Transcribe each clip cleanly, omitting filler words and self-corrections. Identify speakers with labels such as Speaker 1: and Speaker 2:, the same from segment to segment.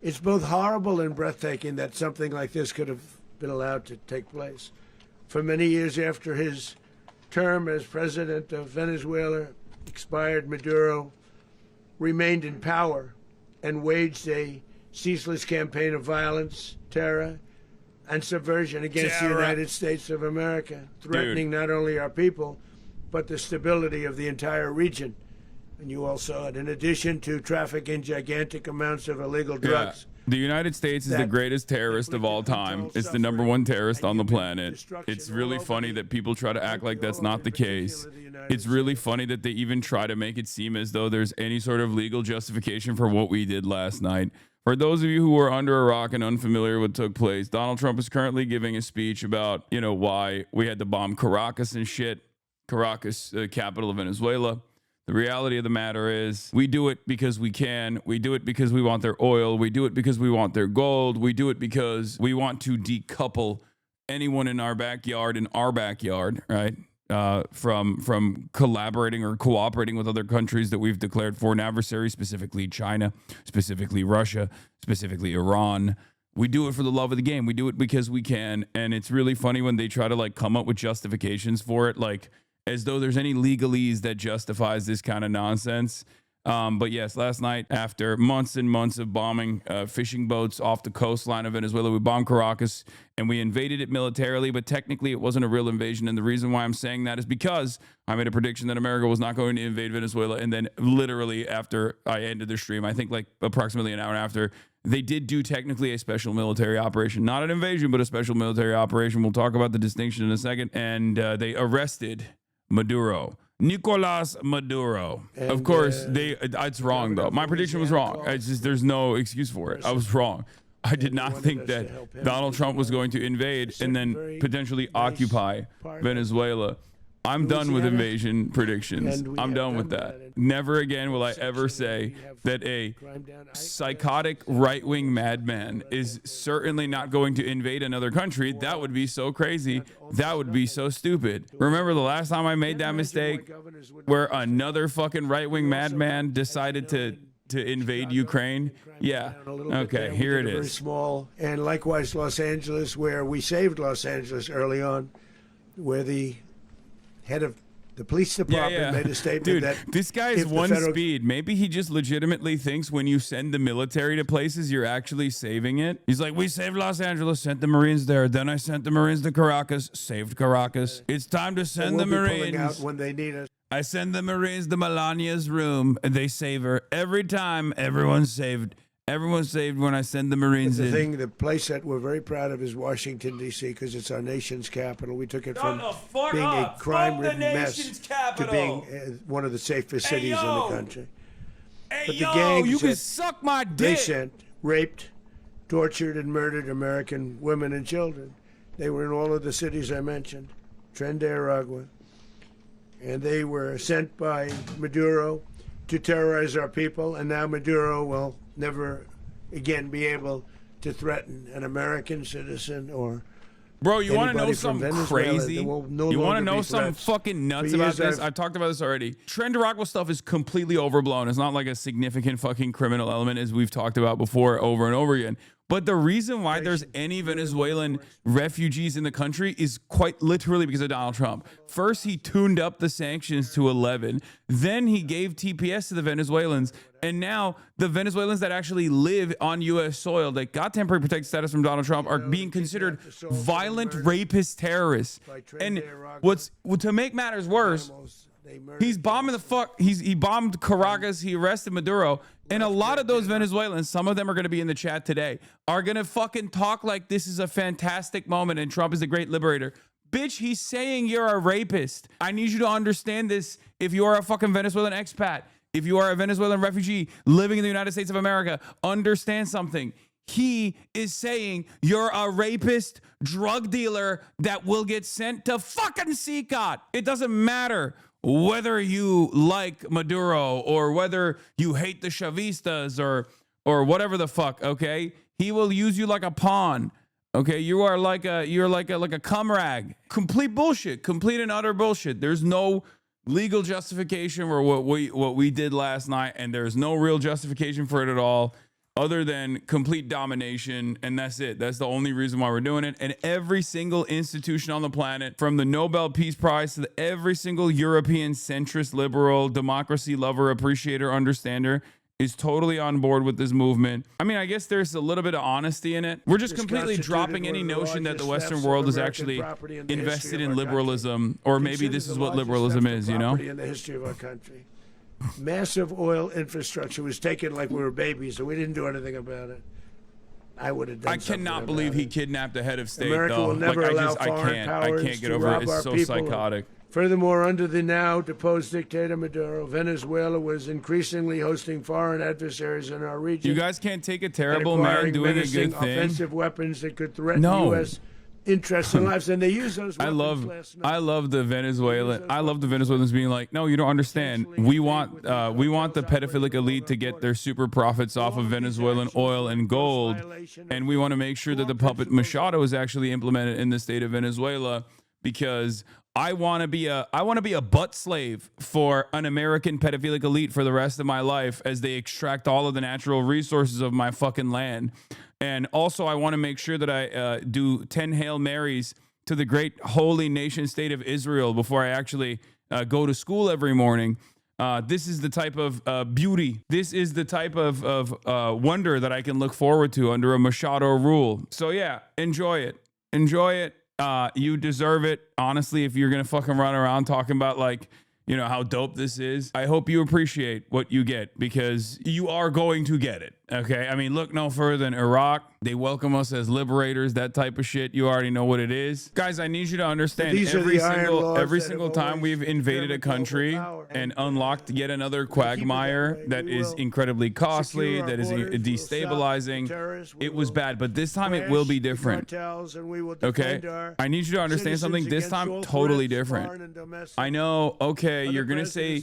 Speaker 1: It's both horrible and breathtaking that something like this could have been allowed to take place. For many years after his term as president of Venezuela expired, Maduro remained in power and waged a ceaseless campaign of violence, terror, and subversion against the United States of America, threatening not only our people, but the stability of the entire region. And you all saw it. In addition to trafficking gigantic amounts of illegal drugs.
Speaker 2: The United States is the greatest terrorist of all time. It's the #1 terrorist on the planet. It's really funny that people try to act like that's not the case. It's really funny that they even try to make it seem as though there's any sort of legal justification for what we did last night. For those of you who are under a rock and unfamiliar with what took place, Donald Trump is currently giving a speech about, you know, why we had to bomb Caracas and shit. Caracas, capital of Venezuela. The reality of the matter is we do it because we can. We do it because we want their oil. We do it because we want their gold. We do it because we want to decouple anyone in our backyard, right? From collaborating or cooperating with other countries that we've declared foreign adversaries, specifically China, specifically Russia, specifically Iran. We do it for the love of the game. We do it because we can. And it's really funny when they try to like come up with justifications for it, like as though there's any legalese that justifies this kind of nonsense. But yes, last night, after months and months of bombing fishing boats off the coastline of Venezuela, we bombed Caracas and we invaded it militarily, but technically it wasn't a real invasion. And the reason why I'm saying that is because I made a prediction that America was not going to invade Venezuela. And then literally after I ended the stream, I think like approximately an hour after, they did do technically a special military operation, not an invasion, but a special military operation. We'll talk about the distinction in a second. And they arrested Maduro. Nicolas Maduro. And, of course, it's wrong, though. My prediction was wrong. It's just, there's no excuse for it. I was wrong. I did not think that Donald Trump was going to invade and then potentially occupy Venezuela. I'm done with invasion predictions. I'm done with that. Never again will I ever say that a psychotic right-wing madman is certainly not going to invade another country. That would be so crazy. That would be so stupid. Remember the last time I made that mistake where another fucking right-wing madman decided to invade Ukraine? Yeah. Okay, here it is.
Speaker 1: Very small. And likewise, Los Angeles, where we saved Los Angeles early on, where the head of the police department made a statement.
Speaker 2: Dude,
Speaker 1: that
Speaker 2: this guy is one speed. Maybe he just legitimately thinks when you send the military to places, you're actually saving it. He's like, we saved Los Angeles, sent the Marines there. Then I sent the Marines to Caracas, saved Caracas. It's time to send the Marines.
Speaker 1: Out when they need us.
Speaker 2: I send the Marines to Melania's room, and they save her. Every time, everyone's saved. Everyone's saved when I send the Marines in.
Speaker 1: The place that we're very proud of is Washington, D.C., because it's our nation's capital. We took it from being a crime-ridden mess to being one of the safest cities in the country. But the gangs
Speaker 2: you can suck my dick.
Speaker 1: They sent raped, tortured, and murdered American women and children. They were in all of the cities I mentioned, Tren de Aragua. And they were sent by Maduro to terrorize our people, and now Maduro will never again be able to threaten an American citizen or
Speaker 2: Bro, you want to know something crazy? You want to know something fucking nuts about this? I've talked about this already. Tren de Aragua stuff is completely overblown. It's not like a significant fucking criminal element as we've talked about before over and over again. But the reason why there's any Venezuelan refugees in the country is quite literally because of Donald Trump. First, he tuned up the sanctions to 11. Then he gave TPS to the Venezuelans. And now the Venezuelans that actually live on U.S. soil that got temporary protected status from Donald Trump are being considered violent rapist terrorists. And to make matters worse, he's bombing he bombed Caracas, he arrested Maduro. And a lot of those Venezuelans, some of them are going to be in the chat today, are going to fucking talk like this is a fantastic moment and Trump is the great liberator. Bitch, he's saying you're a rapist. I need you to understand this. If you are a fucking Venezuelan expat, if you are a Venezuelan refugee living in the United States of America, understand something. He is saying you're a rapist drug dealer that will get sent to fucking CCOT. It doesn't matter whether you like Maduro or whether you hate the Chavistas or whatever the fuck, okay? He will use you like a pawn. Okay, you're like a cum rag. Complete bullshit, complete and utter bullshit. There's no legal justification for what we did last night, and there's no real justification for it at all. other than complete domination, and that's it. That's the only reason why we're doing it. And every single institution on the planet, from the Nobel Peace Prize to every single European centrist, liberal, democracy lover, appreciator, understander, is totally on board with this movement. I mean, I guess there's a little bit of honesty in it. We're just completely dropping any notion that the Western world is actually invested in liberalism, or maybe this is what liberalism is, you know?
Speaker 1: In the history of our country. Massive oil infrastructure was taken like we were babies, and we didn't do anything about it. I would have done.
Speaker 2: I cannot believe he kidnapped a head of state.
Speaker 1: America
Speaker 2: though.
Speaker 1: will never allow foreign powers
Speaker 2: I can't get
Speaker 1: to
Speaker 2: over it.
Speaker 1: rob
Speaker 2: It's
Speaker 1: our
Speaker 2: so
Speaker 1: people.
Speaker 2: psychotic.
Speaker 1: Furthermore, under the now deposed dictator Maduro, Venezuela was increasingly hosting foreign adversaries in our region.
Speaker 2: You guys can't take a terrible man doing a good thing.
Speaker 1: Offensive weapons that could threaten U.S. interests and lives, and they use those weapons
Speaker 2: I love the Venezuelans being like, no, you don't understand. We want the pedophilic elite to get their super profits off of Venezuelan oil and gold, and we want to make sure that the puppet Machado is actually implemented in the state of Venezuela, because I want to be a butt slave for an American pedophilic elite for the rest of my life as they extract all of the natural resources of my fucking land. And also, I want to make sure that I do 10 Hail Marys to the great holy nation state of Israel before I actually go to school every morning. This is the type of beauty. This is the type of wonder that I can look forward to under a Machado rule. So yeah, enjoy it. Enjoy it. You deserve it. Honestly, if you're going to fucking run around talking about like, you know, how dope this is, I hope you appreciate what you get, because you are going to get it. Okay. I mean, look no further than Iraq. They welcome us as liberators, that type of shit. You already know what it is. Guys, I need you to understand, every single time we've invaded a country and unlocked yet another quagmire that is incredibly costly, that is destabilizing, it was bad. But this time it will be different. Okay. I need you to understand something. This time, totally different. I know. Okay. You're going to say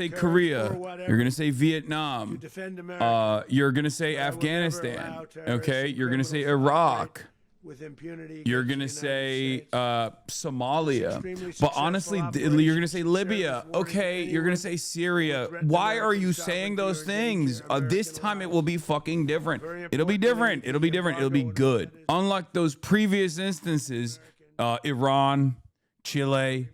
Speaker 2: Korea. You're going to say Vietnam. You're going to say Afghanistan. Okay. You're going to say Iraq. You're going to say Somalia. But honestly, you're going to say Libya. Okay. You're going to say Syria. Why are you saying those things? This time it will be fucking different. It'll be different. It'll be different. It'll be good. Unlike those previous instances, Iran, Chile,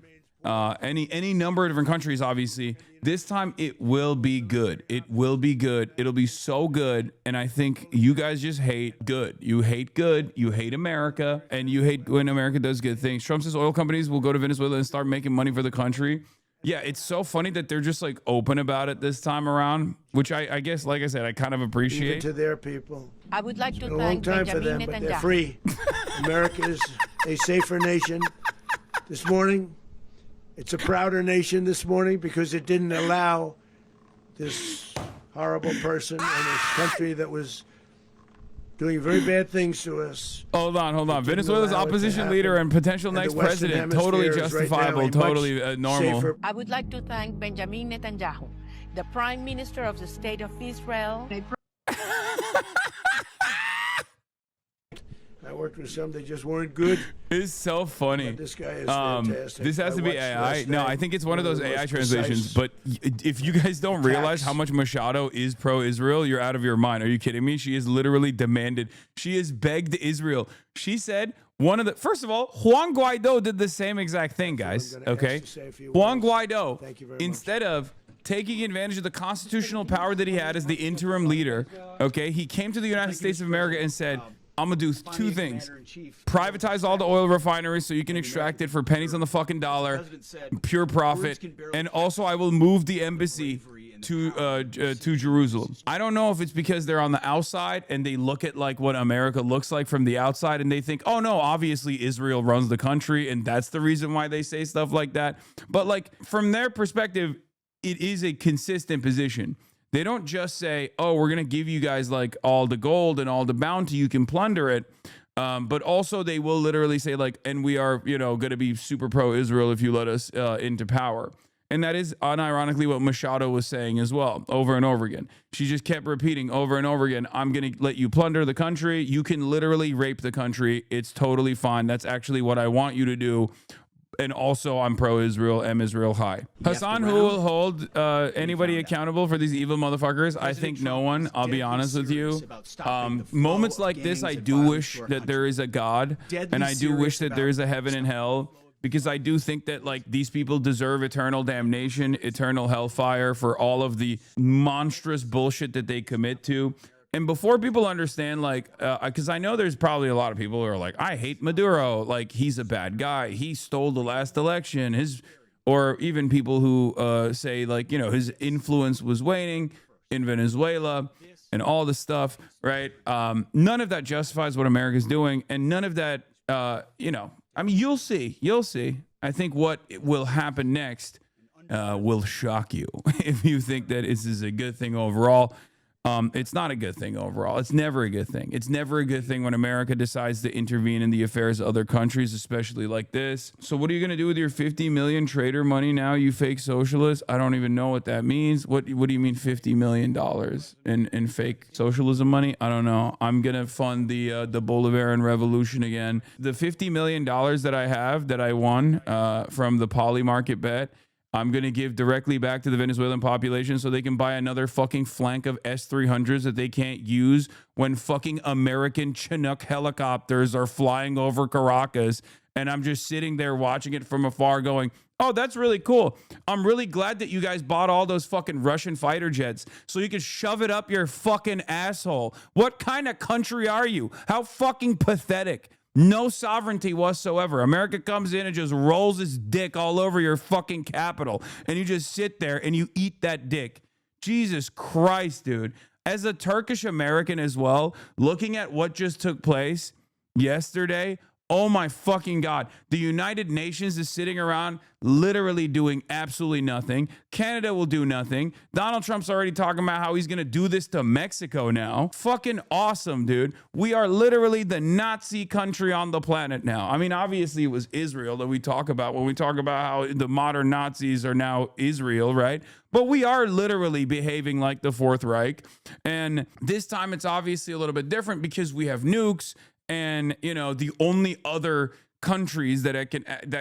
Speaker 2: any number of different countries, obviously. This time it will be good. It will be good. It'll be so good. And I think you guys just hate good. You hate good. You hate America. And you hate when America does good things. Trump says oil companies will go to Venezuela and start making money for the country. Yeah, it's so funny that they're just like open about it this time around, which I guess, like I said, I kind of appreciate.
Speaker 1: Even to their people.
Speaker 3: I would like to
Speaker 1: thank a long time for them, but they're free. America is a safer nation. This morning, it's a prouder nation this morning because it didn't allow this horrible person in this country that was doing very bad things to us.
Speaker 2: Hold on. Venezuela's opposition leader and potential next president, totally justifiable, right totally normal. Safer.
Speaker 3: I would like to thank Benjamin Netanyahu, the Prime Minister of the State of Israel.
Speaker 1: I worked with some, they just weren't good.
Speaker 2: It's so funny.
Speaker 1: But this guy is fantastic.
Speaker 2: This has to be AI. No, I think it's one of those AI translations. But if you guys don't realize how much Machado is pro-Israel, you're out of your mind. Are you kidding me? She has literally demanded. She has begged Israel. She said first of all, Juan Guaido did the same exact thing, guys. Okay? Juan Guaido, instead of taking advantage of the constitutional power that he had as the interim leader, okay, he came to the United States of America and said, I'm going to do two things. Privatize all the oil refineries so you can extract it for pennies on the fucking dollar, pure profit. And also I will move the embassy to Jerusalem. I don't know if it's because they're on the outside and they look at like what America looks like from the outside and they think, oh no, obviously Israel runs the country and that's the reason why they say stuff like that. But like from their perspective, it is a consistent position. They don't just say, oh, we're going to give you guys like all the gold and all the bounty, you can plunder it. But also they will literally say like, and we are, going to be super pro-Israel if you let us into power. And that is unironically what Machado was saying as well, over and over again. She just kept repeating over and over again, I'm going to let you plunder the country. You can literally rape the country. It's totally fine. That's actually what I want you to do. And also, I'm pro-Israel, am Israel high. Hassan, who will hold anybody accountable for these evil motherfuckers? I think no one. I'll be honest with you. Moments like this, I do wish that there is a God, and I do wish that there is a heaven and hell, because I do think that like these people deserve eternal damnation, eternal hellfire for all of the monstrous bullshit that they commit to. And before people understand, like, because I know there's probably a lot of people who are like, I hate Maduro, like he's a bad guy, he stole the last election, or even people who say like, you know, his influence was waning in Venezuela and all this stuff, right? None of that justifies what America's doing, and none of that, you know, I mean, you'll see. I think what will happen next will shock you if you think that this is a good thing overall. It's not a good thing overall. It's never a good thing. It's never a good thing when America decides to intervene in the affairs of other countries, especially like this. So what are you going to do with your 50 million trader money now, you fake socialist? I don't even know what that means. What do you mean $50 million in fake socialism money? I don't know. I'm going to fund the Bolivarian revolution again. The $50 million that I have, that I won from the poly market bet, I'm going to give directly back to the Venezuelan population so they can buy another fucking flank of S-300s that they can't use when fucking American Chinook helicopters are flying over Caracas. And I'm just sitting there watching it from afar going, oh, that's really cool. I'm really glad that you guys bought all those fucking Russian fighter jets so you could shove it up your fucking asshole. What kind of country are you? How fucking pathetic. No sovereignty whatsoever. America comes in and just rolls its dick all over your fucking capital. And you just sit there and you eat that dick. Jesus Christ, dude. As a Turkish American as well, looking at what just took place yesterday, oh my fucking God. The United Nations is sitting around literally doing absolutely nothing. Canada will do nothing. Donald Trump's already talking about how he's going to do this to Mexico now. Fucking awesome, dude. We are literally the Nazi country on the planet now. I mean, obviously it was Israel that we talk about when we talk about how the modern Nazis are now Israel, right? But we are literally behaving like the Fourth Reich. And this time it's obviously a little bit different because we have nukes. And, you know, the only other countries that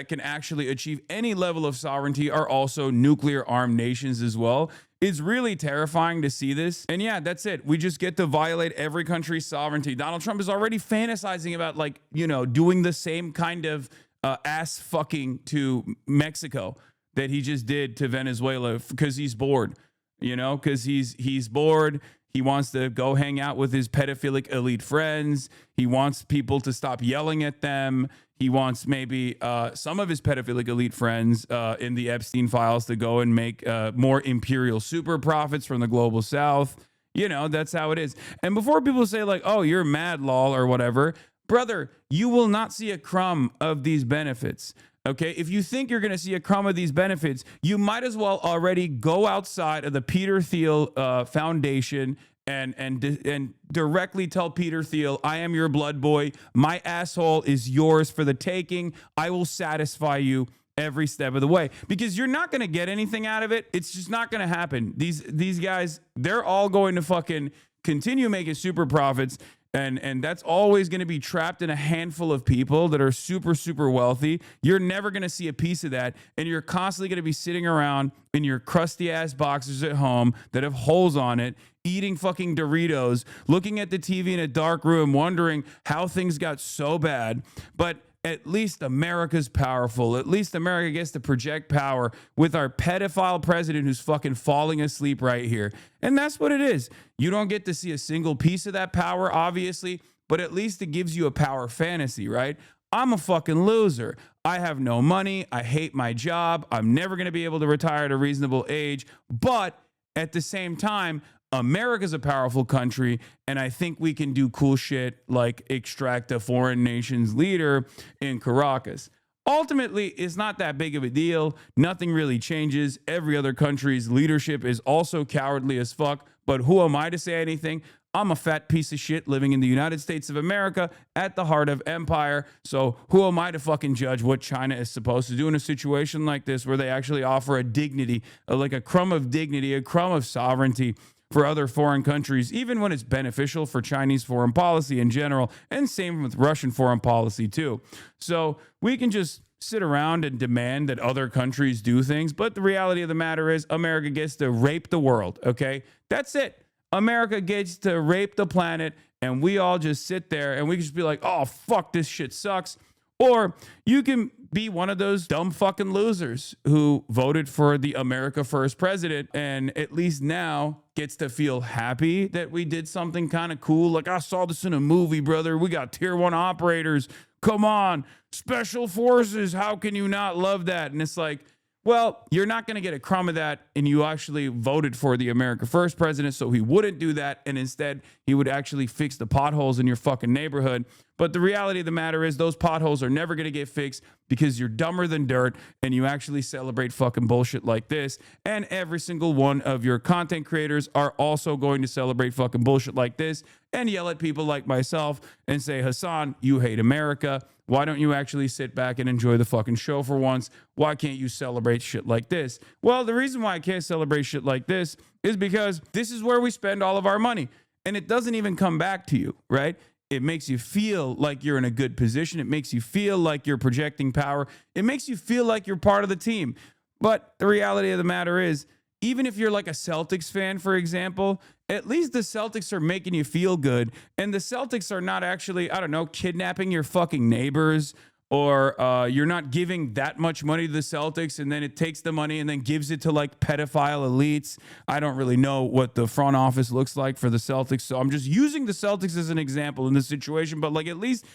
Speaker 2: can actually achieve any level of sovereignty are also nuclear armed nations as well. It's really terrifying to see this. And yeah, that's it. We just get to violate every country's sovereignty. Donald Trump is already fantasizing about, like, you know, doing the same kind of ass fucking to Mexico that he just did to Venezuela because he's bored, you know, because he's bored. He wants to go hang out with his pedophilic elite friends. He wants people to stop yelling at them. He wants maybe some of his pedophilic elite friends in the Epstein files to go and make more imperial super profits from the global south. You know, that's how it is. And before people say like, oh, you're mad, lol, or whatever, brother, you will not see a crumb of these benefits. Okay, if you think you're going to see a crumb of these benefits, you might as well already go outside of the Peter Thiel Foundation and directly tell Peter Thiel, I am your blood boy. My asshole is yours for the taking. I will satisfy you every step of the way, because you're not going to get anything out of it. It's just not going to happen. These guys, they're all going to fucking continue making super profits. And that's always going to be trapped in a handful of people that are super, super wealthy. You're never going to see a piece of that. And you're constantly going to be sitting around in your crusty ass boxers at home that have holes on it, eating fucking Doritos, looking at the TV in a dark room, wondering how things got so bad. But at least America's powerful. At least America gets to project power with our pedophile president who's fucking falling asleep right here. And that's what it is. You don't get to see a single piece of that power, obviously, but at least it gives you a power fantasy, right? I'm a fucking loser. I have no money. I hate my job. I'm never going to be able to retire at a reasonable age. But at the same time, America's a powerful country, and I think we can do cool shit like extract a foreign nation's leader in Caracas. Ultimately, it's not that big of a deal. Nothing really changes. Every other country's leadership is also cowardly as fuck, but who am I to say anything? I'm a fat piece of shit living in the United States of America at the heart of empire. So who am I to fucking judge what China is supposed to do in a situation like this where they actually offer a dignity, like a crumb of dignity, a crumb of sovereignty for other foreign countries, even when it's beneficial for Chinese foreign policy in general, and same with Russian foreign policy too. So we can just sit around and demand that other countries do things. But the reality of the matter is America gets to rape the world, okay? That's it. America gets to rape the planet, and we all just sit there and we can just be like, oh, fuck, this shit sucks. Or you can be one of those dumb fucking losers who voted for the America First president and at least now gets to feel happy that we did something kind of cool. Like, I saw this in a movie, brother. We got tier 1 operators. Come on, special forces. How can you not love that? And it's like, well, you're not going to get a crumb of that, and you actually voted for the America First president, so he wouldn't do that, and instead he would actually fix the potholes in your fucking neighborhood. But the reality of the matter is those potholes are never going to get fixed because you're dumber than dirt, and you actually celebrate fucking bullshit like this, and every single one of your content creators are also going to celebrate fucking bullshit like this and yell at people like myself and say, Hasan, you hate America. Why don't you actually sit back and enjoy the fucking show for once? Why can't you celebrate shit like this? Well, the reason why I can't celebrate shit like this is because this is where we spend all of our money. And it doesn't even come back to you, right? It makes you feel like you're in a good position. It makes you feel like you're projecting power. It makes you feel like you're part of the team. But the reality of the matter is, even if you're like a Celtics fan, for example, at least the Celtics are making you feel good. And the Celtics are not actually, I don't know, kidnapping your fucking neighbors, or you're not giving that much money to the Celtics and then it takes the money and then gives it to like pedophile elites. I don't really know what the front office looks like for the Celtics, so I'm just using the Celtics as an example in this situation. But like, at least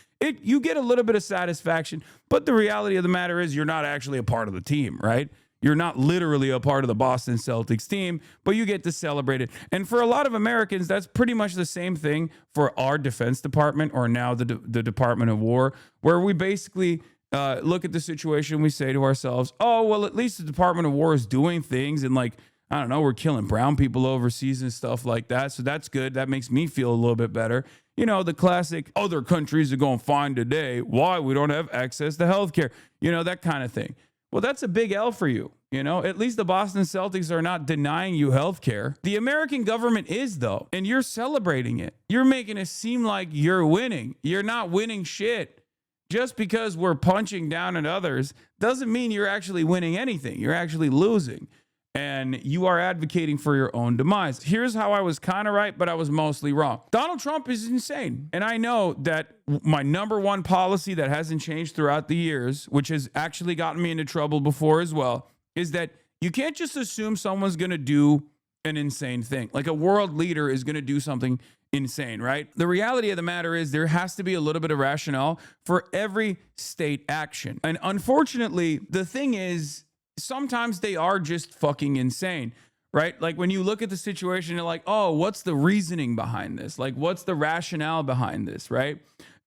Speaker 2: you get a little bit of satisfaction. But the reality of the matter is you're not actually a part of the team, right? You're not literally a part of the Boston Celtics team, but you get to celebrate it. And for a lot of Americans, that's pretty much the same thing for our Defense Department, or now the Department of War, where we basically look at the situation. We say to ourselves, oh, well, at least the Department of War is doing things. And like, I don't know, we're killing brown people overseas and stuff like that. So that's good. That makes me feel a little bit better. You know, the classic other countries are going to find today why we don't have access to healthcare, you know, that kind of thing. Well, that's a big L for you. You know, at least the Boston Celtics are not denying you health care. The American government is, though, and you're celebrating it. You're making it seem like you're winning. You're not winning shit. Just because we're punching down at others doesn't mean you're actually winning anything. You're actually losing. And you are advocating for your own demise. Here's how I was kind of right, but I was mostly wrong. Donald Trump is insane. And I know that my number one policy that hasn't changed throughout the years, which has actually gotten me into trouble before as well, is that you can't just assume someone's going to do an insane thing. Like a world leader is going to do something insane, right? The reality of the matter is there has to be a little bit of rationale for every state action. And unfortunately, the thing is, sometimes they are just fucking insane, right? Like when you look at the situation, you're like, oh, what's the reasoning behind this? Like, what's the rationale behind this, right?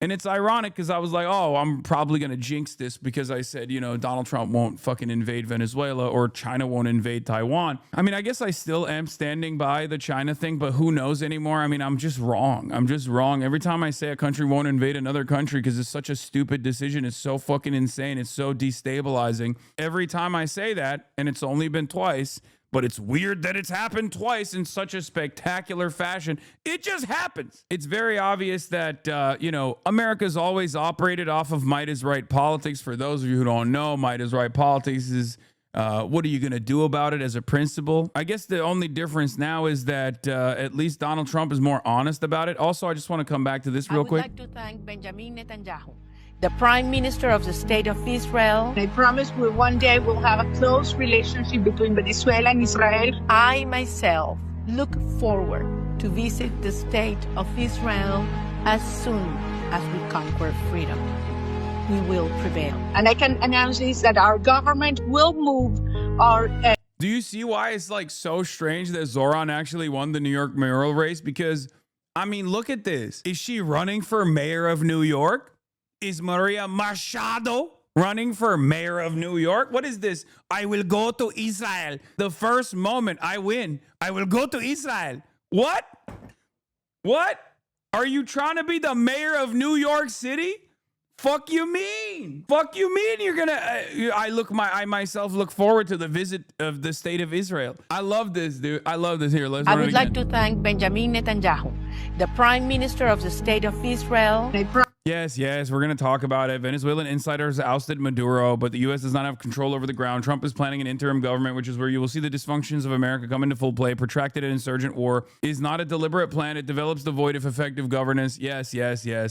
Speaker 2: And it's ironic because I was like, oh, I'm probably going to jinx this because I said, you know, Donald Trump won't fucking invade Venezuela or China won't invade Taiwan. I mean, I guess I still am standing by the China thing, but who knows anymore? I mean, I'm just wrong. I'm just wrong. Every time I say a country won't invade another country because it's such a stupid decision, it's so fucking insane, it's so destabilizing. Every time I say that, and it's only been twice, but it's weird that it's happened twice in such a spectacular fashion. It just happens. It's very obvious that, you know, America's always operated off of might is right politics. For those of you who don't know, might is right politics is what are you going to do about it as a principle? I guess the only difference now is that at least Donald Trump is more honest about it. Also, I just want to come back to this real quick.
Speaker 3: I would like to thank Benjamin Netanyahu, the Prime Minister of the State of Israel.
Speaker 4: I promise we one day will have a close relationship between Venezuela and Israel.
Speaker 3: I myself look forward to visit the State of Israel as soon as we conquer freedom. We will prevail.
Speaker 4: And I can announce this, that our government will move our...
Speaker 2: Do you see why it's like so strange that Zoran actually won the New York mayoral race? Because, I mean, look at this. Is she running for mayor of New York? Is Maria Machado running for mayor of New York? What is this? I will go to Israel. The first moment I win, I will go to Israel. What? What? Are you trying to be the mayor of New York City? Fuck you mean? Fuck you mean you're gonna? I myself look forward to the visit of the state of Israel. I love this, dude. I love this. Here, let's
Speaker 3: I
Speaker 2: run it
Speaker 3: would
Speaker 2: again.
Speaker 3: like to thank Benjamin Netanyahu, the Prime Minister of the State of Israel.
Speaker 2: Yes, we're going to talk about it. Venezuelan insiders ousted Maduro, but the U.S. does not have control over the ground. Trump is planning an interim government, which is where you will see the dysfunctions of America come into full play. Protracted and insurgent war is not a deliberate plan. It develops the void of effective governance. Yes.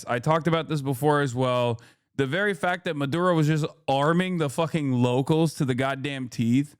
Speaker 2: I talked about this before as well. The very fact that Maduro was just arming the fucking locals to the goddamn teeth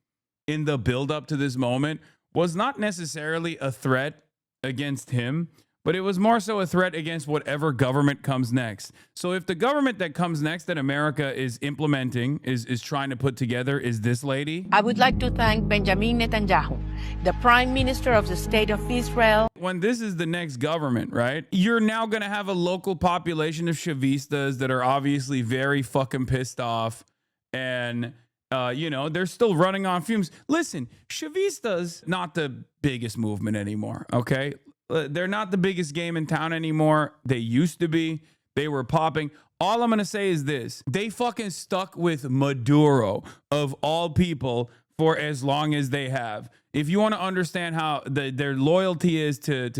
Speaker 2: in the buildup to this moment was not necessarily a threat against him, but it was more so a threat against whatever government comes next. So if the government that comes next that America is implementing, is trying to put together, is this lady.
Speaker 3: I would like to thank Benjamin Netanyahu, the Prime Minister of the State of Israel.
Speaker 2: When this is the next government, right, you're now going to have a local population of Chavistas that are obviously very fucking pissed off. And, they're still running on fumes. Listen, Chavistas, not the biggest movement anymore, okay? They're not the biggest game in town anymore. They used to be. They were popping. All I'm going to say is this. They fucking stuck with Maduro, of all people, for as long as they have. If you want to understand how their loyalty is to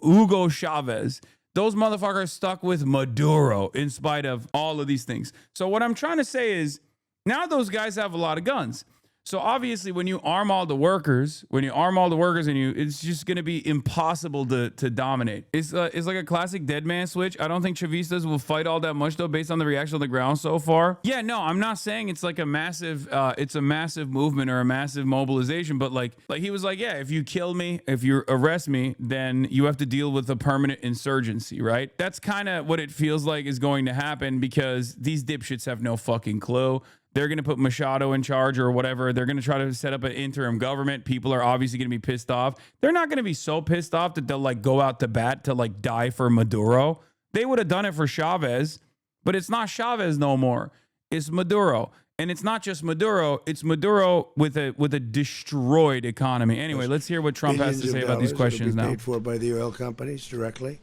Speaker 2: Hugo Chavez, those motherfuckers stuck with Maduro in spite of all of these things. So what I'm trying to say is, now those guys have a lot of guns. So obviously, when you arm all the workers, it's just going to be impossible to dominate. It's like a classic dead man switch. I don't think Chavistas will fight all that much, though, based on the reaction on the ground so far. Yeah, no, I'm not saying it's like a massive movement or a massive mobilization, but like he was like, yeah, if you kill me, if you arrest me, then you have to deal with a permanent insurgency, right? That's kind of what it feels like is going to happen, because these dipshits have no fucking clue. They're going to put Machado in charge or whatever. They're going to try to set up an interim government. People are obviously going to be pissed off. They're not going to be so pissed off that they'll like go out to bat to like die for Maduro. They would have done it for Chavez, but it's not Chavez no more. It's Maduro. And it's not just Maduro. It's Maduro with a destroyed economy. Anyway, let's hear what Trump has to say about these questions now.
Speaker 1: Paid for by the oil companies directly.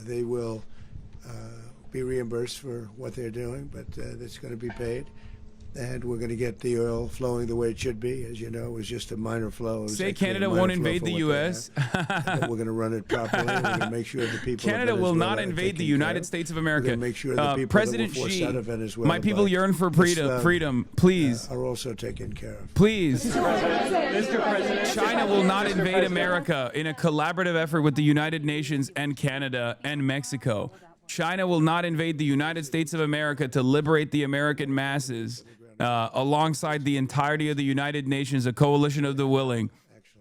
Speaker 1: They will be reimbursed for what they're doing, but it's going to be paid. And we're going to get the oil flowing the way it should be. As you know, it was just a minor flow.
Speaker 2: Say Canada won't invade the U.S.
Speaker 1: But we're going to run it properly. We're going to make sure the people
Speaker 2: Canada will not invade the United States of America.
Speaker 1: We're going to make sure the people
Speaker 2: President
Speaker 1: that were forced out of Venezuela,
Speaker 2: my people yearn for freedom. Please.
Speaker 1: Are also taken care of.
Speaker 2: Please. Mr. President, China will not invade America in a collaborative effort with the United Nations and Canada and Mexico. China will not invade the United States of America to liberate the American masses. Alongside the entirety of the United Nations, a coalition of the willing,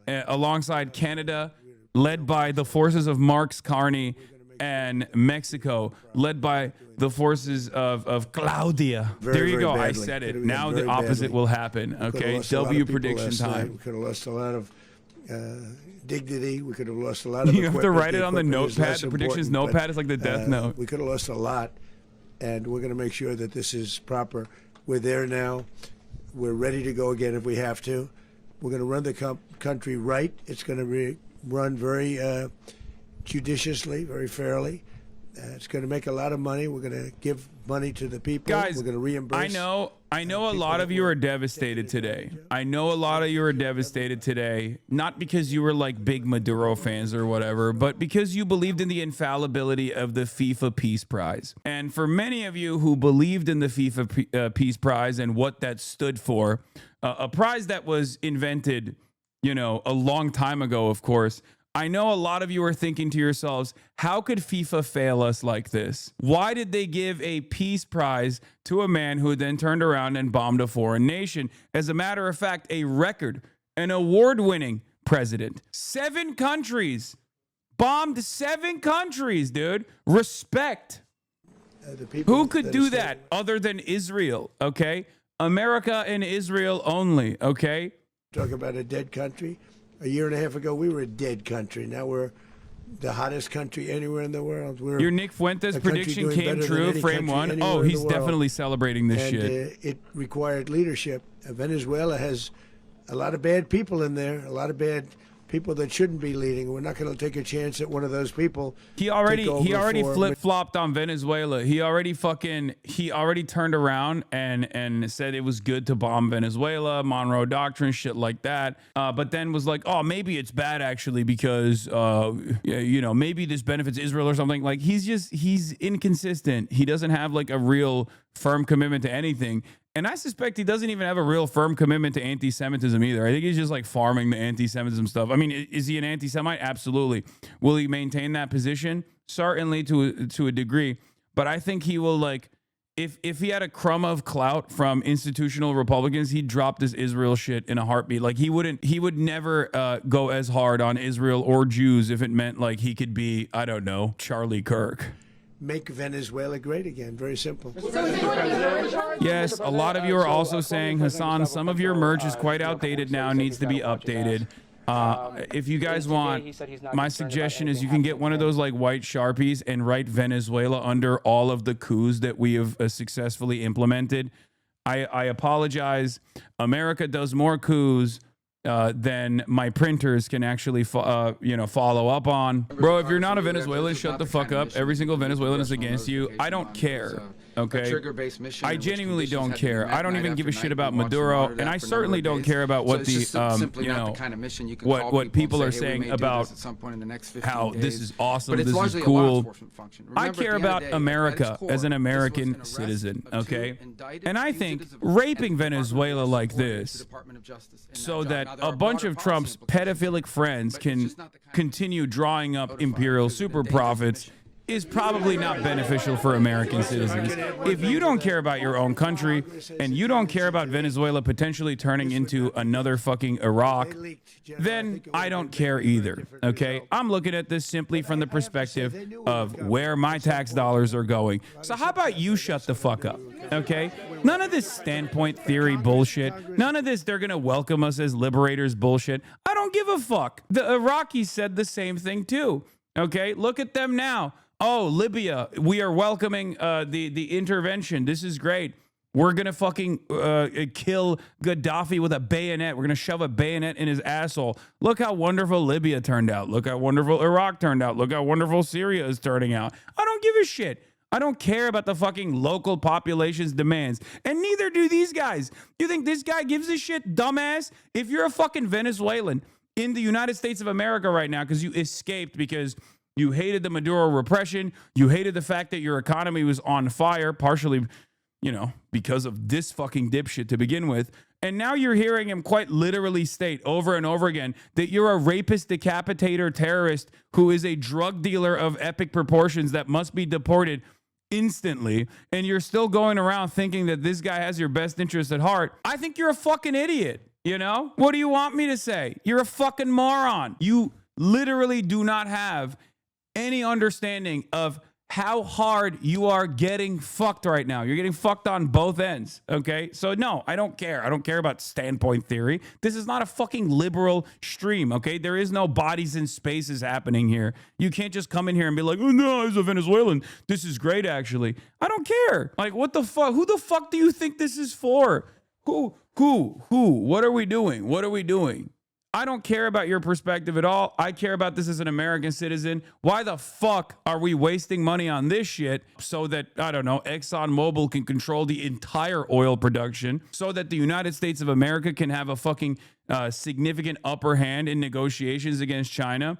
Speaker 2: alongside Canada, led by the forces of Marx Carney, and Mexico, led by the forces of Claudia. There you go. I said it. Now the opposite will happen. Okay. W prediction time.
Speaker 1: We could have lost a lot of dignity. We could have lost a lot of.
Speaker 2: You have to write it on the notepad. The predictions notepad is like the death note.
Speaker 1: We could have lost a lot, and we're going to make sure that this is proper. We're there now. We're ready to go again if we have to. We're going to run the country right. It's going to be run very judiciously, very fairly. It's going to make a lot of money. We're going to give money to the people.
Speaker 2: Guys,
Speaker 1: we're going to reimburse.
Speaker 2: I know a lot of you are devastated today. I know a lot of you are devastated today, not because you were like big Maduro fans or whatever, but because you believed in the infallibility of the FIFA Peace Prize. And for many of you who believed in the FIFA Peace Prize and what that stood for, a prize that was invented, a long time ago, of course, I know a lot of you are thinking to yourselves, how could FIFA fail us like this? Why did they give a peace prize to a man who then turned around and bombed a foreign nation? As a matter of fact, a record, an award-winning president. 7 countries. Bombed 7 countries, dude. Respect. Who could do that other than Israel, okay? America and Israel only, okay?
Speaker 1: Talk about a dead country. A year and a half ago, we were a dead country. Now we're the hottest country anywhere in the world.
Speaker 2: Your Nick Fuentes prediction came true, frame 1. Oh, he's definitely celebrating this shit.
Speaker 1: It required leadership. Venezuela has a lot of bad people in there, a lot of bad people that shouldn't be leading. We're not going to take a chance that one of those people.
Speaker 2: He already flip-flopped on Venezuela. He already turned around and said it was good to bomb Venezuela, Monroe Doctrine, shit like that. But then was like, oh, maybe it's bad actually because maybe this benefits Israel or something. Like he's inconsistent. He doesn't have like a real firm commitment to anything. And I suspect he doesn't even have a real firm commitment to anti-Semitism either. I think he's just like farming the anti-Semitism stuff. I mean, is he an anti-Semite? Absolutely. Will he maintain that position? Certainly to a degree. But I think he will, like, if he had a crumb of clout from institutional Republicans, he'd drop this Israel shit in a heartbeat. Like he would never go as hard on Israel or Jews if it meant like he could be, I don't know, Charlie Kirk.
Speaker 1: Make Venezuela great again. Very simple.
Speaker 2: Yes, a lot of you are also saying, Hasan, some of your merch is quite outdated now, needs to be updated. If you guys want, my suggestion is you can get one of those like white Sharpies and write Venezuela under all of the coups that we have successfully implemented. I apologize. America does more coups then my printers can actually follow up on. Bro, if you're not a Venezuelan, shut the fuck up. Every single Venezuelan is against you. I don't care. Okay, I genuinely don't care. I don't even give a shit about Maduro, and I certainly don't care about what what people are saying about how this is awesome, this is cool. I care about America as an American citizen, okay? And I think raping Venezuela like this so that a bunch of Trump's pedophilic friends can continue drawing up imperial super profits is probably not beneficial for American citizens. If you don't care about your own country and you don't care about Venezuela potentially turning into another fucking Iraq, then I don't care either, okay? I'm looking at this simply from the perspective of where my tax dollars are going. So how about you shut the fuck up, okay? None of this standpoint theory bullshit. None of this they're gonna welcome us as liberators bullshit. I don't give a fuck. The Iraqis said the same thing too, okay? Look at them now. Oh, Libya, we are welcoming the intervention. This is great. We're going to fucking kill Gaddafi with a bayonet. We're going to shove a bayonet in his asshole. Look how wonderful Libya turned out. Look how wonderful Iraq turned out. Look how wonderful Syria is turning out. I don't give a shit. I don't care about the fucking local population's demands. And neither do these guys. You think this guy gives a shit, dumbass? If you're a fucking Venezuelan in the United States of America right now because you escaped because you hated the Maduro repression. You hated the fact that your economy was on fire, partially, because of this fucking dipshit to begin with. And now you're hearing him quite literally state over and over again that you're a rapist, decapitator, terrorist who is a drug dealer of epic proportions that must be deported instantly. And you're still going around thinking that this guy has your best interest at heart. I think you're a fucking idiot. What do you want me to say? You're a fucking moron. You literally do not have any understanding of how hard you are getting fucked right now. You're getting fucked on both ends, okay? So no, I don't care. I don't care about standpoint theory. This is not a fucking liberal stream, okay? There is no bodies and spaces happening here. You can't just come in here and be like, oh no, as a Venezuelan, this is great actually. I don't care. Like, what the fuck? Who the fuck do you think this is for? Who? What are we doing? What are we doing? I don't care about your perspective at all. I care about this as an American citizen. Why the fuck are we wasting money on this shit so that, I don't know, ExxonMobil can control the entire oil production, so that the United States of America can have a fucking significant upper hand in negotiations against China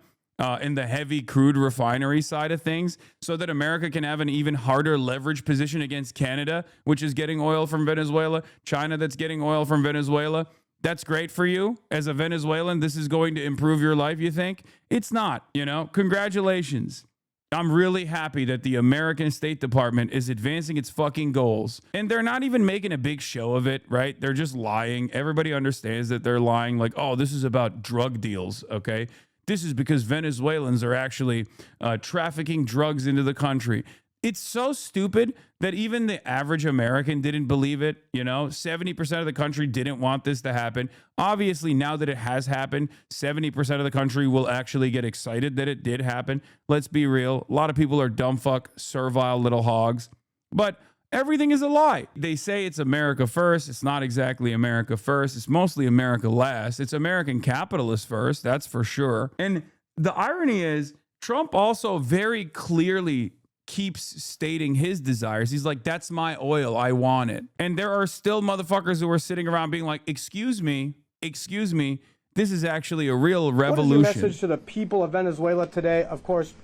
Speaker 2: in the heavy crude refinery side of things, so that America can have an even harder leverage position against Canada, which is getting oil from Venezuela, China that's getting oil from Venezuela. That's great for you as a Venezuelan. This is going to improve your life, you think? It's not, Congratulations. I'm really happy that the American State Department is advancing its fucking goals. And they're not even making a big show of it, right? They're just lying. Everybody understands that they're lying. Like, oh, this is about drug deals, okay? This is because Venezuelans are actually trafficking drugs into the country. It's so stupid that even the average American didn't believe it. 70% of the country didn't want this to happen. Obviously, now that it has happened, 70% of the country will actually get excited that it did happen. Let's be real. A lot of people are dumb fuck, servile little hogs. But Everything is a lie. They say it's America first. It's not exactly America first. It's mostly America last. It's American capitalist first, that's for sure. And the irony is, Trump also very clearly keeps stating his desires. He's like, that's my oil, I want it. And there are still motherfuckers who are sitting around being like, excuse me, this is actually a real revolution.
Speaker 5: What is your message to the people of Venezuela today? Of course,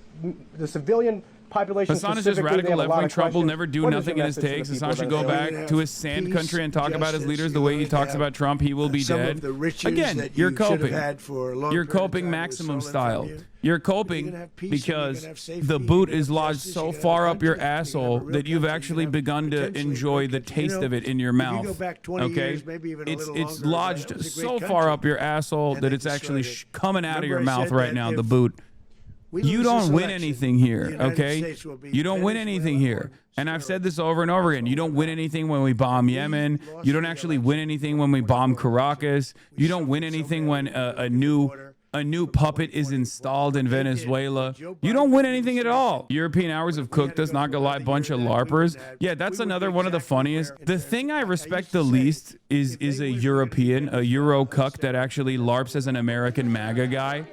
Speaker 5: the civilian population.
Speaker 2: Hassan is just radical left-wing. Trump will never do nothing in his takes. Hassan should go back to his sand country and talk about his leaders the way he talks about Trump. He will be dead. Again, you're coping. You're coping maximum style. You're coping because the boot is lodged so far up your asshole that you've actually begun to enjoy the taste of it in your mouth. Okay? It's lodged so far up your asshole that it's actually coming out of your mouth right now, the boot. You don't win anything here, okay? You don't win anything here. And I've said this over and over again. You don't win anything when we bomb Yemen. You don't actually win anything when we bomb Caracas. You don't win anything when a new puppet is installed in Venezuela. You don't win anything at all. European hours have cooked us, not gonna lie, bunch of LARPers. Yeah, that's another one of the funniest. The thing I respect the least is a European, a Euro cuck that actually LARPs as an American MAGA guy.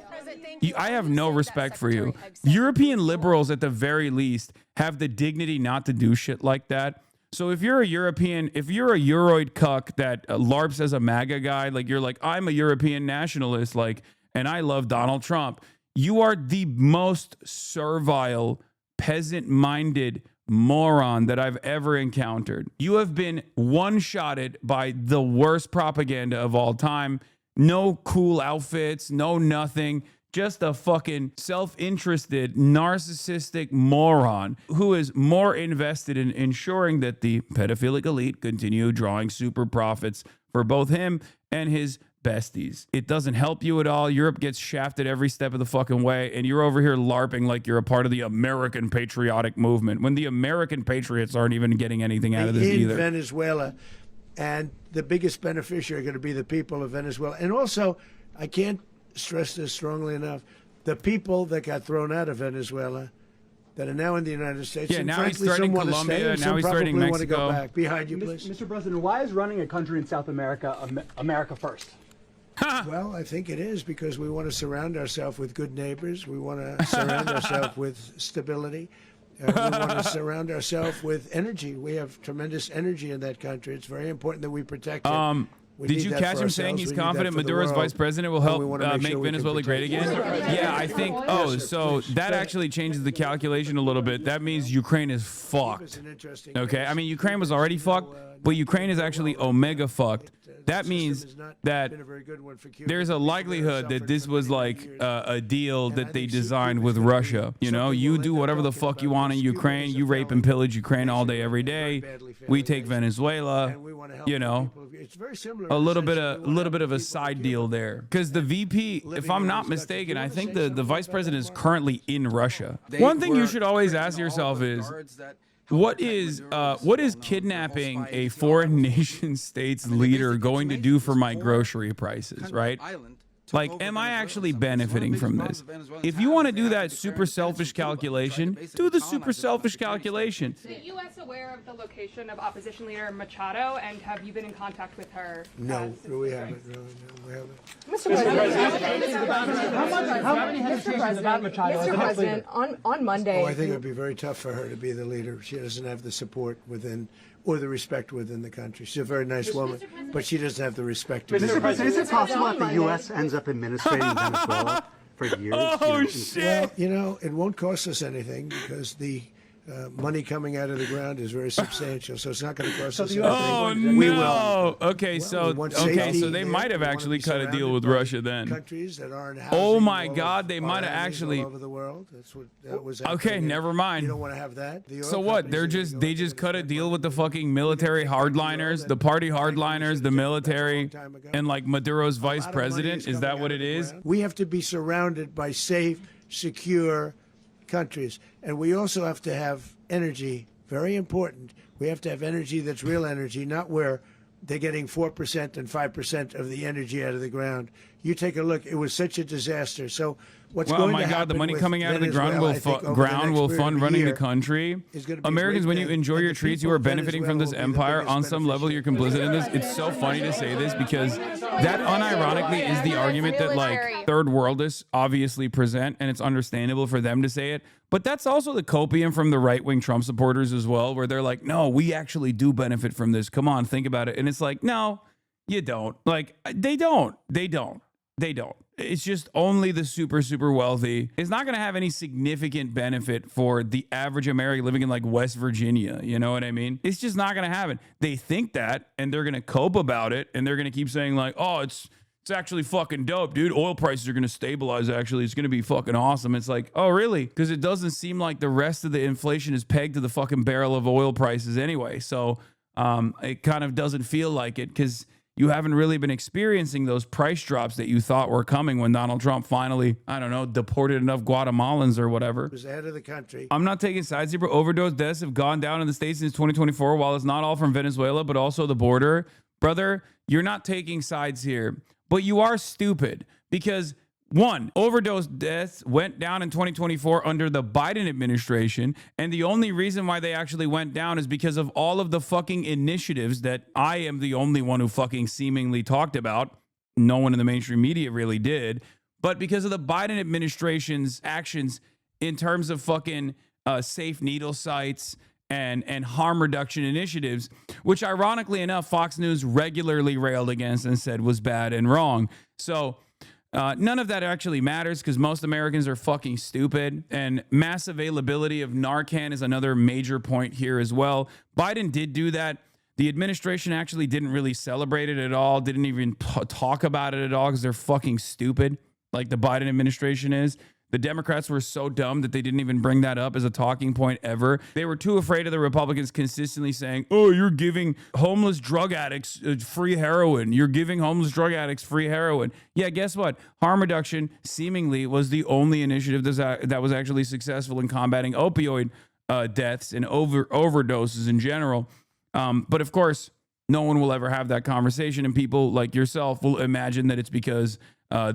Speaker 2: I have no respect for you. European liberals, at the very least, have the dignity not to do shit like that. So if you're a European, if you're a Euroid cuck that LARPs as a MAGA guy, like you're like, I'm a European nationalist, like, and I love Donald Trump, you are the most servile, peasant-minded moron that I've ever encountered. You have been one-shotted by the worst propaganda of all time. No cool outfits, no nothing. Just a fucking self-interested, narcissistic moron who is more invested in ensuring that the pedophilic elite continue drawing super profits for both him and his besties. It doesn't help you at all. Europe gets shafted every step of the fucking way, and you're over here LARPing like you're a part of the American patriotic movement when the American patriots aren't even getting anything out of this either.
Speaker 1: In Venezuela, and the biggest beneficiary are going to be the people of Venezuela. And also, I can't stress this strongly enough, the people that got thrown out of Venezuela that are now in the United States.
Speaker 2: Yeah,
Speaker 1: and
Speaker 2: now
Speaker 1: frankly,
Speaker 2: he's threatening
Speaker 1: some want to
Speaker 2: Colombia,
Speaker 1: stay, and
Speaker 2: now
Speaker 1: some
Speaker 2: he's threatening
Speaker 1: probably want to
Speaker 2: Mexico.
Speaker 1: go back. Behind you, please.
Speaker 5: Mr. President, why is running a country in South America America first?
Speaker 1: Well, I think it is because we want to surround ourselves with good neighbors. We want to surround ourselves with stability. We want to surround ourselves with energy. We have tremendous energy in that country. It's very important that we protect it.
Speaker 2: Did you catch him saying he's confident Maduro's vice president will help make Venezuela great again? Yeah, I think. Oh, so that actually changes the calculation a little bit. That means Ukraine is fucked. Okay, I mean Ukraine was already fucked, but Ukraine is actually omega fucked. That means that there's a likelihood that this was like a deal that they designed with Russia. You know, you do whatever the fuck you want in Ukraine. You rape and pillage Ukraine all day, every day. We take Venezuela. You know, a little bit of a side deal there. Because the VP, if I'm not mistaken, I think the vice president is currently in Russia. One thing you should always ask yourself is, what is kidnapping a foreign nation state's leader going to do for my grocery prices, right? Like, am I actually benefiting from this? If you want to do that super selfish calculation, do the super selfish calculation.
Speaker 6: Is the U.S. aware of the location of opposition leader Machado, and have you been in contact with her?
Speaker 1: No, we haven't. No, we haven't.
Speaker 5: Mr.
Speaker 6: President, on Monday.
Speaker 1: Oh, I think it would be very tough for her to be the leader. She doesn't have the support within or the respect within the country. She's a very nice woman, but she doesn't have the respect.
Speaker 7: Mr. President, is it possible that the U.S. ends up administrating Venezuela for years?
Speaker 2: Oh, shit.
Speaker 1: Well, you know, it won't cost us anything because the money coming out of the ground is very substantial, so it's not going to cost us anything.
Speaker 2: Oh,
Speaker 1: We will.
Speaker 2: no. Okay, so they might have actually cut a deal with Russia then.
Speaker 1: Countries that aren't
Speaker 2: Oh my God, they might have actually.
Speaker 1: all over the world. That's what that was.
Speaker 2: Okay, never mind.
Speaker 1: You don't want to have that. The oil
Speaker 2: So what?
Speaker 1: companies
Speaker 2: They just cut a deal with the fucking military hardliners, the party hardliners, the military, and like Maduro's vice president. Is that what it is?
Speaker 1: We have to be surrounded by safe, secure countries, and we also have to have energy. Very important. We have to have energy that's real energy, not where they're getting 4% and 5% of the energy out of the ground. You take a look; it was such a disaster. So, what's
Speaker 2: well,
Speaker 1: going
Speaker 2: my
Speaker 1: to
Speaker 2: God,
Speaker 1: happen
Speaker 2: the money
Speaker 1: with
Speaker 2: coming out of the ground
Speaker 1: Venezuela,
Speaker 2: will
Speaker 1: I think, over the
Speaker 2: ground
Speaker 1: next
Speaker 2: will
Speaker 1: period
Speaker 2: fund
Speaker 1: of a
Speaker 2: running the
Speaker 1: year
Speaker 2: country.
Speaker 1: is gonna be a
Speaker 2: Americans,
Speaker 1: great
Speaker 2: when you
Speaker 1: thing,
Speaker 2: enjoy
Speaker 1: and
Speaker 2: your
Speaker 1: the
Speaker 2: treats, you
Speaker 1: people
Speaker 2: are
Speaker 1: of
Speaker 2: benefiting from
Speaker 1: Venezuela
Speaker 2: this
Speaker 1: will be the
Speaker 2: empire.
Speaker 1: biggest
Speaker 2: On some level, you're
Speaker 1: beneficiaries.
Speaker 2: complicit in this. It's so funny to say this because that unironically is the argument that like third worldists obviously present, and it's understandable for them to say it. But that's also the copium from the right-wing Trump supporters as well, where they're like, no, we actually do benefit from this. Come on, think about it. And it's like, no, you don't. Like, they don't. It's just only the super, super wealthy. It's not going to have any significant benefit for the average American living in like West Virginia. You know what I mean? It's just not going to happen. They think that, and they're going to cope about it, and they're going to keep saying like, oh, it's actually fucking dope, dude. Oil prices are going to stabilize, actually. It's going to be fucking awesome. It's like, oh, really? Because it doesn't seem like the rest of the inflation is pegged to the fucking barrel of oil prices anyway. So it kind of doesn't feel like it because you haven't really been experiencing those price drops that you thought were coming when Donald Trump finally, I don't know, deported enough Guatemalans or whatever.
Speaker 1: Was ahead of the country.
Speaker 2: I'm not taking sides here, but overdose deaths have gone down in the States since 2024. While it's not all from Venezuela, but also the border. Brother, you're not taking sides here. But you are stupid because, one, overdose deaths went down in 2024 under the Biden administration. And the only reason why they actually went down is because of all of the fucking initiatives that I am the only one who fucking seemingly talked about. No one in the mainstream media really did. But because of the Biden administration's actions in terms of fucking safe needle sites and harm reduction initiatives, which ironically enough, Fox News regularly railed against and said was bad and wrong. So none of that actually matters because most Americans are fucking stupid, and mass availability of Narcan is another major point here as well. Biden did do that. The administration actually didn't really celebrate it at all, didn't even talk about it at all because they're fucking stupid, like the Biden administration is. The Democrats were so dumb that they didn't even bring that up as a talking point ever. They were too afraid of the Republicans consistently saying, oh, you're giving homeless drug addicts free heroin. You're giving homeless drug addicts free heroin. Yeah, guess what? Harm reduction seemingly was the only initiative that was actually successful in combating opioid deaths and overdoses in general. But of course, no one will ever have that conversation, and people like yourself will imagine that it's because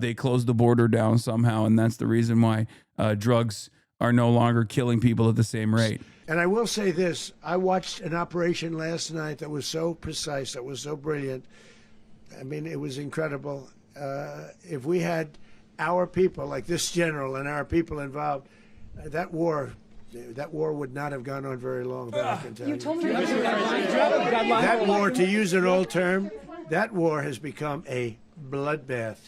Speaker 2: they closed the border down somehow, and that's the reason why drugs are no longer killing people at the same rate.
Speaker 1: And I will say this, I watched an operation last night that was so precise, that was so brilliant. I mean, it was incredible. If we had our people, like this general and our people involved, that war would not have gone on very long, but I can tell you. That war, to use an old term, that war has become a bloodbath.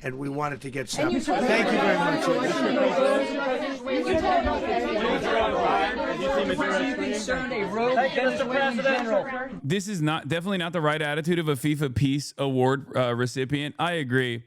Speaker 1: And we wanted to get stopped. Thank you very much.
Speaker 2: This is definitely not the right attitude of a FIFA Peace Award recipient. I agree.